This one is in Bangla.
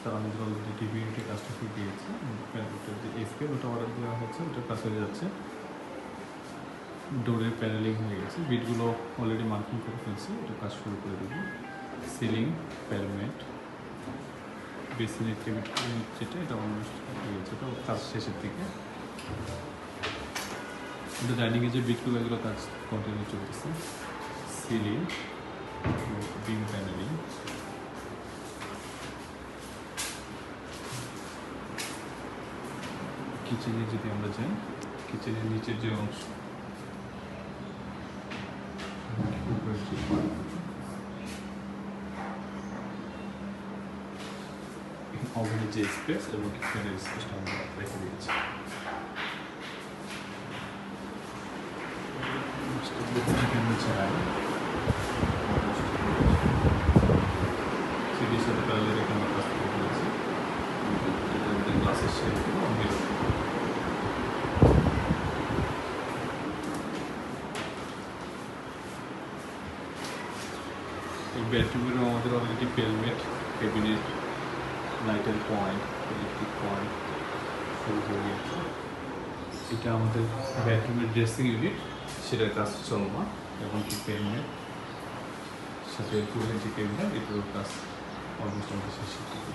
তার আমাদের অলরেডি টিভি ইউনিটের কাজটা হয়ে গিয়েছে। ওটার যে এসকেল ওটা অর্ডার দেওয়া হয়েছে, ওটার কাজ হয়ে যাচ্ছে। ডোরের প্যানেলিং হয়ে গেছে, বিটগুলো অলরেডি মার্কিং করে ফেলছি, এটা কাজ শুরু করে দেবো। সিলিং, প্যারমেট, বেসিনের কেবিট যেটা এটা অলমোস্ট হয়ে গেছে, এটা কাজ শেষের দিকে। এটা ডাইনিংয়ে যে বিটগুলো এগুলো কাজ কন্টিনিউ চলতেছে। সিলিং, বিম প্যানেলিং, কিচেনে যদি আমরা যাই, কিচেনের নিচের যে অংশ ওভেনের যে স্পেস এবং কিচেনের স্পেসটা আমরা রেখে দিয়েছি। চিকেন চাই সিডির সাথে প্যারালাল রেখে আমরা কাজ করে ফেলেছি। গ্লাসের শেপগুলো মিল এই বেডরুমেরও আমাদের অলরেডি পেলমেট, ক্যাবিনেট, লাইটের পয়েন্ট, ইলেকট্রিক পয়েন্ট শুরু হয়ে গিয়েছে। এটা আমাদের বেডরুমের ড্রেসিং ইউনিট, সেটার কাজ চলমান, এবং কি পেলমেট সাথে ফুলের যে ক্যাবিনেট এটারও কাজ অলমোস্ট আমাদের শেষের দিকে।